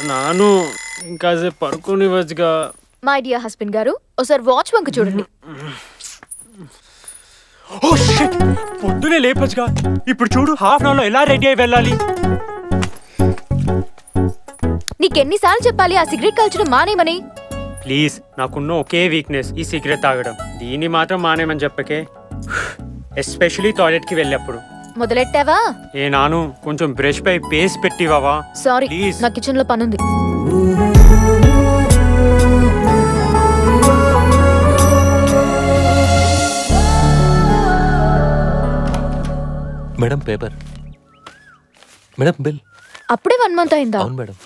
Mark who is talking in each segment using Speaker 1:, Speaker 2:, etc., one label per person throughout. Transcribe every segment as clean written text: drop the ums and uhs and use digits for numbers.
Speaker 1: నాను ఇంకాసేపు పడుకోనివ్వచ్చుగా.
Speaker 2: My dear husband గారు ఒకసారి వాచ్ వంక చూడండి.
Speaker 1: పొద్దునే లేపచ్చుగా. ఇప్పుడు చూడు హాఫ్ అన్ అవర్ లో ఎలా రెడీ అయి వెళ్ళాలి.
Speaker 2: నీకెన్నిసార్లు చెప్పాలి ఆ సిగరెట్ కాల్చడం మానేమని?
Speaker 1: ప్లీజ్, నాకున్న ఒకే వీక్నెస్ ఈ సిగరెట్ తాగడం. దీన్ని మాత్రం మానేమని చెప్పకే, ఎస్పెషలీ టాయిలెట్ కి వెళ్ళేప్పుడు.
Speaker 2: మొదలెట్టావా?
Speaker 1: ఏ నాను, కొంచెం బ్రష్ పై పేస్ట్ పెట్టివావా?
Speaker 2: సారీ, నా కిచెన్ లో పనుంది.
Speaker 3: Madam paper. Madam bill.
Speaker 2: అప్పుడే 1 month అయిందా?
Speaker 3: అవును మేడం.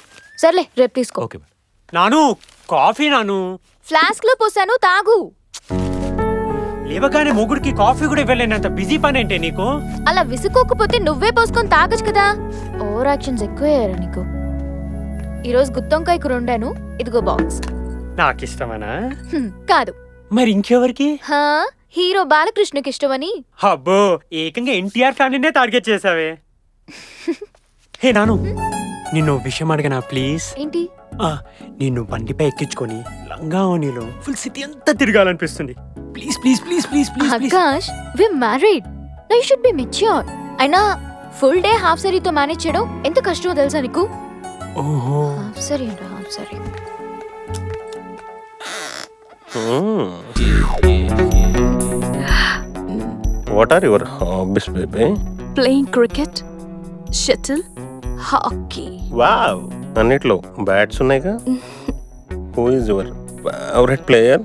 Speaker 2: సర్లే, రేపు తీసుకో.
Speaker 3: Okay madam.
Speaker 1: నాను కాఫీ. నాను
Speaker 2: ఫ్లాస్క్ లో పోసాను, తాగు.
Speaker 1: లేవగానే మొగుడికి కాఫీ కూడా ఇవ్వలేనంత బిజీ పని ఏంటే నీకు?
Speaker 2: అలా విసుకోకపోతే నువ్వే పోసుకొని తాగొచ్చు కదా. ఓవర్ యాక్షన్స్ ఎక్కువయ్యారా నీకు? ఈరోజు గుత్తొంకాయ కూర వండాను, ఇదిగో బాక్స్.
Speaker 1: నాకిష్టమనా?
Speaker 2: కాదు.
Speaker 1: మరి ఇంకెవరికి?
Speaker 2: హీరో బాలకృష్ణకి ఇష్టమని.
Speaker 1: అబ్బో, ఏకంగా ఎన్టీఆర్ ఫ్యామిలీనే టార్గెట్ చేసావే. హే నాను, నిన్ను విషయం అడగనా ప్లీజ్?
Speaker 2: ఏంటి?
Speaker 1: నిన్ను బండిపై ఎక్కించుకొని లంగావోణిలో ఫుల్ సిటీ అంతా తిరగాలనిపిస్తుంది. Please please please please please.
Speaker 2: Akash, we married, now you should be mature. అయినా ఫుల్ డే హాఫ్ సారీతో మేనేజ్ చేయడం ఎంత కష్టమో తెలుసా నీకు?
Speaker 1: ఓహో,
Speaker 2: హాఫ్ సారీ అంటే half sari.
Speaker 3: What are your hobbies, baby?
Speaker 4: Playing cricket, shuttle, hockey.
Speaker 3: Wow! అన్నిట్లో బ్యాట్స్ ఉన్నాయిగా. Who is your favorite player?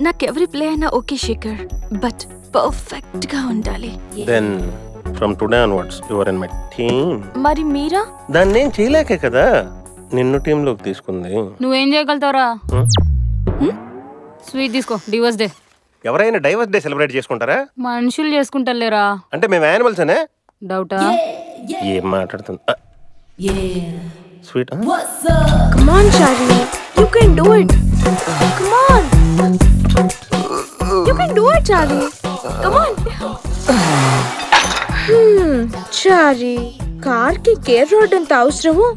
Speaker 4: నాకు ఎవరి ప్లే అయినా ఓకే శేఖర్, బట్ పర్ఫెక్ట్ గా ఉండాలి.
Speaker 3: Then from today onwards you are in my team.
Speaker 4: మరి మీరా?
Speaker 3: దాన్ని ఏం చేయలేకే కదా నిన్ను టీంలోకి తీసుకుంది.
Speaker 5: నువ్వేం చేయగలుగుతావురా? స్వీట్ తీసుకో, డివోర్స్ డే.
Speaker 3: ఎవరైనా డైవర్స్ డే సెలబ్రేట్ చేసుకుంటారా?
Speaker 5: మనుషులు చేసుకుంటారులేరా.
Speaker 3: అంటే మేము యానిమల్స్ అనే
Speaker 5: డౌటా?
Speaker 3: ఏం మాట్లాడుతుంది? Sweet.
Speaker 4: Come on, Charlie. You can do it. Come on. You can do it, Charlie. Come on. Charlie, car కి కేర్ రోడ్ అంత అవసరము,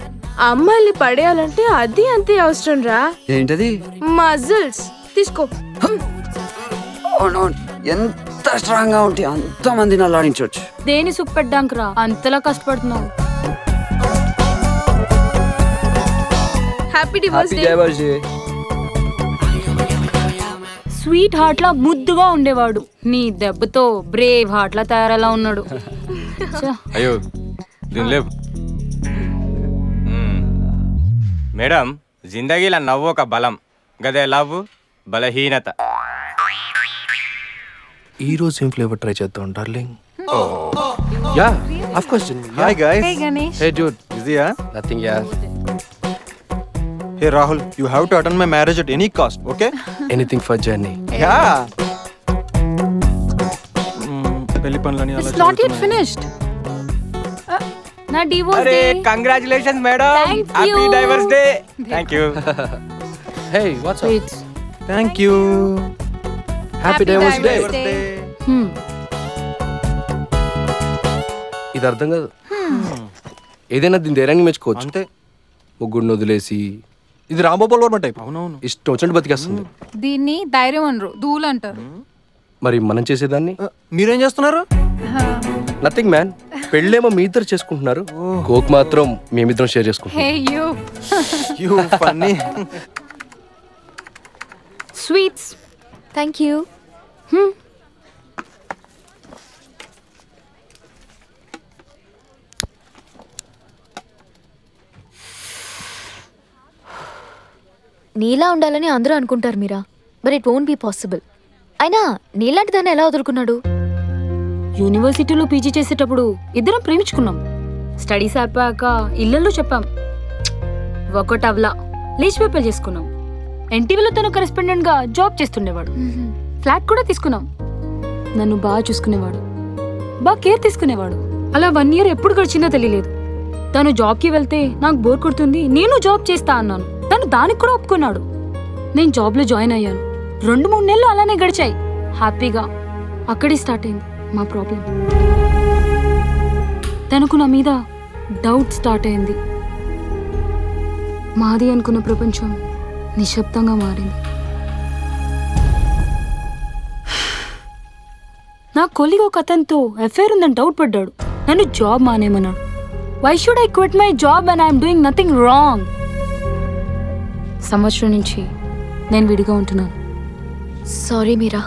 Speaker 4: అమ్మాయిని పడేయాలంటే అది అంతే అవసరం రా.
Speaker 6: ఏంటది?
Speaker 4: మజిల్స్ తీసుకో.
Speaker 6: ఎంత స్ట్రాంగ్ గా ఉంటే అంత మందిని అల్లాడించవచ్చు.
Speaker 5: దేని సుఖ పెట్టడానికిరా అంతలా కష్టపడుతున్నావు?
Speaker 4: Happy divorce day.
Speaker 5: Sweetheart లా ముద్దుగా ఉండేవాడు, నీ దెబ్బతో బ్రేవ్ హార్ట్ లా తయారలా ఉన్నాడు.
Speaker 7: అయ్యో దీని లేవు మేడం. జిందగీల నవ్వు ఒక బలం, గదే లవ్ బలహీనత.
Speaker 3: ఈ రోజు ఏం ఫ్లేవర్ ట్రై చేద్దాం darling?
Speaker 6: Yeah of course. Hi guys.
Speaker 5: Hey Ganesh.
Speaker 6: Hey dude, busyయా?
Speaker 8: Nothing, yeah.
Speaker 6: Hey Rahul, you have to attend my marriage at any cost, okay?
Speaker 8: Anything for journey.
Speaker 6: Yeah. పెళ్లి పనులని అలా
Speaker 5: It's not yet finished. నా divorce day.
Speaker 7: Congratulations madam.
Speaker 5: Thank
Speaker 7: happy
Speaker 5: you.
Speaker 7: Divorce day. Thank you.
Speaker 8: Hey, what's up?
Speaker 5: Sweets.
Speaker 6: Thank you.
Speaker 8: Happy divorce day. ఇది అర్థం కాదు. ఏదైనా దీని ధైర్యంగా మెచ్చుకోవచ్చు.
Speaker 6: అంతే.
Speaker 8: ముగ్గుడిని వదిలేసి
Speaker 6: ఇది రాంబాబు వర్మ టైప్. అవునవును.
Speaker 8: ఇష్టం వచ్చినట్టు బతికేస్తుంది.
Speaker 9: దీన్ని ధైర్యం అనరు, దూలు అంటారు.
Speaker 8: మరి మనం చేసేదాన్ని?
Speaker 6: మీరేం చేస్తున్నారు?
Speaker 8: Nothing man. పెళ్ళేమో మీ ఇద్దరు చేసుకుంటున్నారు, కోక్ మాత్రం మేమిద్దరం షేర్ చేసుకుంటున్నాం.
Speaker 9: Hey you.
Speaker 6: You funny.
Speaker 5: Sweets.
Speaker 2: Thank you. నీలా ఉండాలని అందరూ అనుకుంటారు Meera, but it won't be possible. అయినా నీలాంటి దాన్ని ఎలా వదులుకున్నాడు?
Speaker 5: యూనివర్సిటీలో పీజీ చేసేటప్పుడు ఇద్దరం ప్రేమించుకున్నాం. స్టడీస్ అయిపోయాక ఇళ్లలో చెప్పాం, ఒకటి అవలా లేచిపోయి పెళ్లి చేసుకున్నాం. ఎన్టీవీలో తను కరెస్పాండెంట్ గా జాబ్ చేస్తుండేవాడు. ఫ్లాట్ కూడా తీసుకున్నాం. నన్ను బాగా చూసుకునేవాడు, బాగా కేర్ తీసుకునేవాడు. అలా 1 year ఎప్పుడు గడిచిందో తెలియలేదు. తను జాబ్కి వెళ్తే నాకు బోర్ కొడుతుంది, నేను జాబ్ చేస్తా అన్నాను. తను దానికి కూడా ఒప్పుకున్నాడు. నేను జాబ్లో జాయిన్ అయ్యాను. 2-3 నెలలు అలానే గడిచాయి హ్యాపీగా. అక్కడే స్టార్ట్ అయింది మా ప్రాబ్లం. తనకు నా మీద డౌట్ స్టార్ట్ అయింది. మాది అనుకున్న ప్రపంచం నిశ్శబ్దంగా మారింది. నా కొలిగ్ ఒక అతనితో అఫైర్ ఉందని డౌట్ పడ్డాడు. నన్ను జాబ్ మానేమన్నాడు. Why should I quit my job and I'm doing nothing wrong? సంవత్సరం నుంచి నేను విడిగా ఉంటున్నాను.
Speaker 2: సారీ మీరా.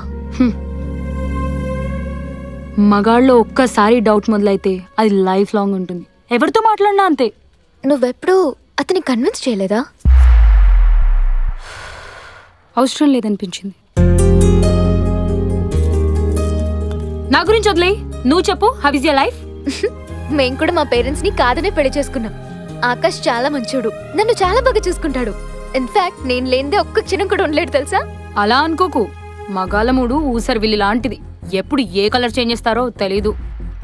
Speaker 5: మగాళ్ళలో ఒక్కసారి డౌట్ మొదలైతే అది లైఫ్ లాంగ్ ఉంటుంది. ఎవరితో మాట్లాడినా అంతే.
Speaker 2: నువ్వెప్పుడు అతని కన్విన్స్ చేయలేదా?
Speaker 5: అవసరం లేదనిపించింది. నా గురించి వదిలే, నువ్వు చెప్పు. How is your life?
Speaker 2: మేము కూడా మా పేరెంట్స్ ని కాదనే పెళ్లి చేసుకున్నాం. ఆకాష్ చాలా మంచోడు, నన్ను చాలా బాగా చూసుకుంటాడు. ఇన్ఫాక్ట్ నేను లేనిదే ఒక్క క్షణం కూడా ఉండలేడు తెలుసా.
Speaker 5: అలా అనుకోకు. మగాళ్ళ మూడు ఊసరి విల్లి లాంటిది. ఎప్పుడు ఏ కలర్ చేంజ్ చేస్తారో తెలీదు.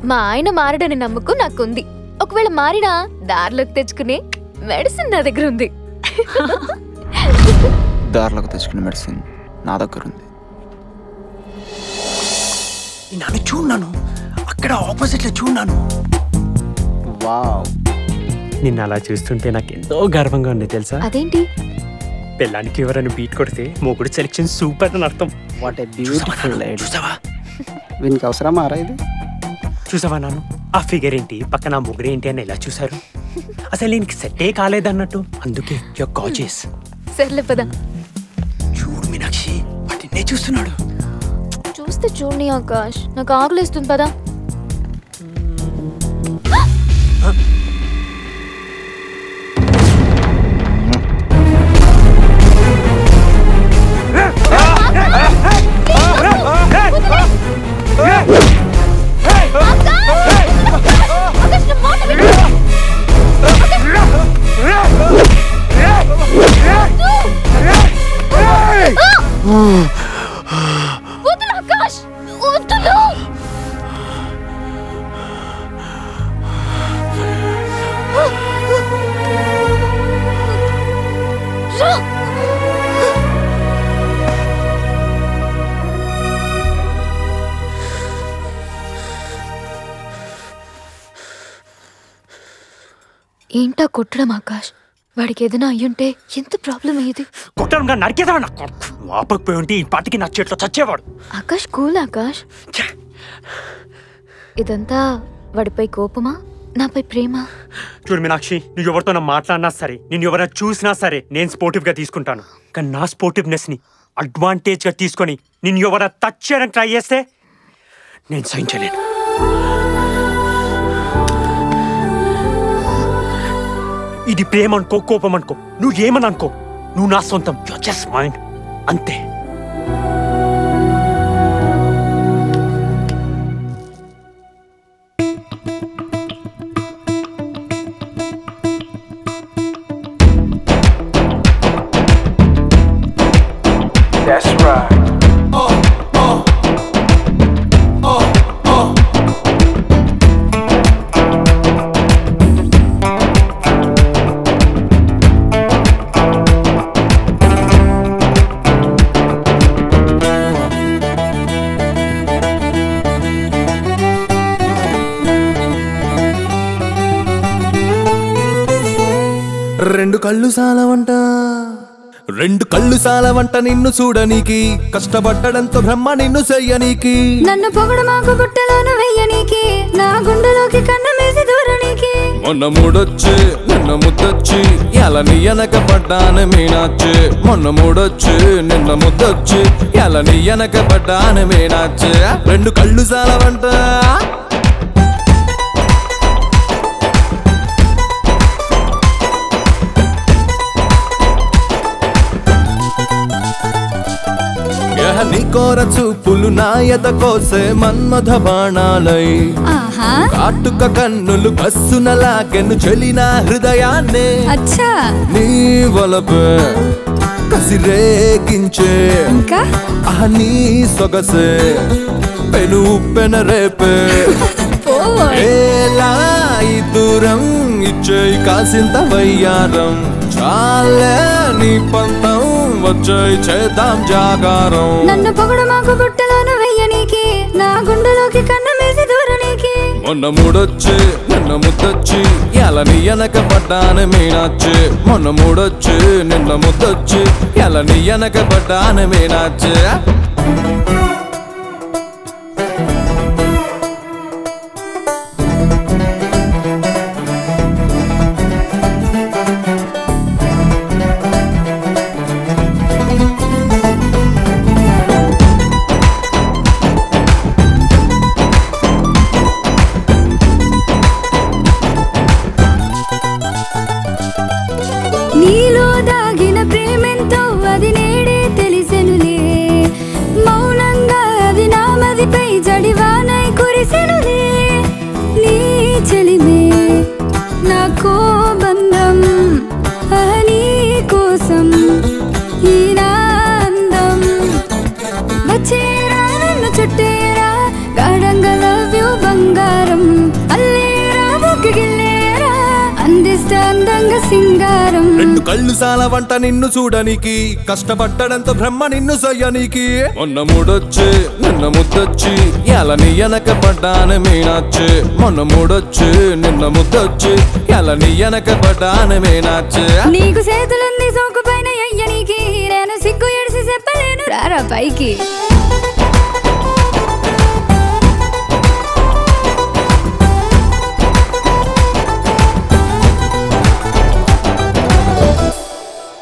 Speaker 2: మా ఆయన మారడని నమ్మకం నాకుంది. ఒకవేళ మారినా దారిలోకి తెచ్చుకునే మెడిసిన్ నా దగ్గర ఉంది.
Speaker 6: దారిలోకి తెచ్చుకునే మెడిసిన్ నా దగ్గర ఉంది.
Speaker 1: నన్ను చూడన్నాను, అక్కడ ఆపోజిట్ లో చూడన్నాను.
Speaker 6: వావ్,
Speaker 1: నిన్ను అలా చూస్తుంటే నాకు ఎంతో గర్వంగా ఉంది తెలుసా.
Speaker 2: అదేంటి?
Speaker 1: పిల్లానికి ఎవరైనా బీట్ కొడితే మొగుడు సెలెక్షన్ సూపర్ అని అర్థం.
Speaker 6: What a beautiful lady.
Speaker 1: చూసావా
Speaker 6: వీనికి అవసరమా రా ఇది?
Speaker 1: చూసావా నాను, ఆ ఫిగర్ ఏంటి, పక్కన ముగ్గురు ఏంటి అని ఎలా చూసారు. అసలు నేను సెట్టే కాలేదన్నట్టు. అందుకే యువర్ గార్జియస్.
Speaker 2: సర్లే పద.
Speaker 1: చూడు మీనాక్షి, వాటినే చూస్తున్నాడు.
Speaker 2: చూస్తే చూడని ఆకాష్, నాకు ఆకలిస్తుంది పదా. ఏంటా కొట్టడం ఆకాష్? వాడికి ఏదైనా అయ్యుంటే ఎంత ప్రాబ్లం అయ్యేది.
Speaker 1: కొట్టడం నరికేదా ఆపకపోయి ఉంటే ఈ పాటికి నా చేతిలో చచ్చేవాడు.
Speaker 2: ఆకాష్ కూల్ ఆకాష్. ఇదంతా వాడిపై కోపమా, నాపై ప్రేమ?
Speaker 1: చూడు మీనాక్షి, నువ్వు ఎవరితో మాట్లాడినా సరే, నేను ఎవరైనా చూసినా సరే నేను స్పోర్టివ్ గా తీసుకుంటాను. కానీ నా స్పోర్టివ్నెస్ ని అడ్వాంటేజ్ గా తీసుకొని నేను ఎవరైనా టచ్ చేయడానికి ట్రై చేస్తే నేను సహించలేను. ఇది ప్రేమ అనుకో, కోపం అనుకో, నువ్వు ఏమని అనుకో, నువ్వు నా సొంతం. యువర్ జస్ట్ మైండ్, అంతే.
Speaker 10: That's right.
Speaker 8: రెండు కళ్ళు సాలవంట, రెండు కళ్ళు సాలవంట నిన్ను చూడనీకి, కష్టపడ్డంతో బ్రహ్మ నిన్ను చెయ్యనీకి.
Speaker 5: నన్ను పొగడమాకు బుట్టలోను వెయ్యనీకి, నా గుండెలోకి కన్నమేసి దూరనీకి.
Speaker 8: మొన్న మూడొచ్చి నిన్న ముద్దొచ్చి ఎలా నీ వెనక పడ్డాను మీనాచ్చి. మొన్న మూడొచ్చి నిన్న ముద్దొచ్చి ఎలా నీ వెనక పడ్డాను మీనాచ్చి. రెండు కళ్ళు సాలవంట. నీ కోర చూపులు నా ఎద కోసే మన్మథ బాణాలై, కాటుక కన్నులు కస్సున లాగెను చెలిన హృదయాన్నే. నీ వలపే కసిరేగించే నీ సొగసే పెను పెన రేపే. ఏలా ఈ దూరం ఇచ్చేయి కాసింత వయ్యారం, చాలే నీ పంతం వచ్చేయి చేద్దాం జాగారం.
Speaker 5: నన్ను పొగడమాకు బుట్టలోను వెయ్యనీకి, నా గుండెలోకి కన్నమేసి దూరనీకి.
Speaker 8: మొన్న మూడొచ్చి నిన్న ముద్దొచ్చి ఎలా నీ వెనక పడ్డాను మీనాచి మొన్న మూడొచ్చి నిన్న ముద్దొచ్చి ఎలా నీ వెనక పడ్డాను మీనాచి
Speaker 11: నీలో దాగిన ప్రేమెంతో అది నేడే తెలిసెనులే మౌనంగా అది నా మదిపై జడివానై కురిసెనులే నీ చెలిమే నాకో బంధం నీ కోసం ఈ నా అందం వచ్చేరా నన్ను చుట్టేరా గాఢంగా లవ్ యు బంగారం అల్లేరా బుగ్గగిల్లేరా అందిస్తా అందంగా సింగారం
Speaker 8: రెండు కళ్ళు సాలవంట నిన్ను చూడనికి కష్టపడ్డంతో బ్రహ్మ నిన్ను సయ్యనికి మొన్న మూడొచ్చి నిన్న ముద్దొచ్చి ఎలా నీ వెనక పడ్డాను మీనాచి మొన్న మూడొచ్చి నిన్న ముద్దొచ్చి ఎలా నీ వెనక పడ్డాను మీనాచి
Speaker 11: నీకు చేతులుంది సోకు పైన అయ్యనికి నేను సిగ్గు ఎడిసి చెప్పలేను రారా పైకి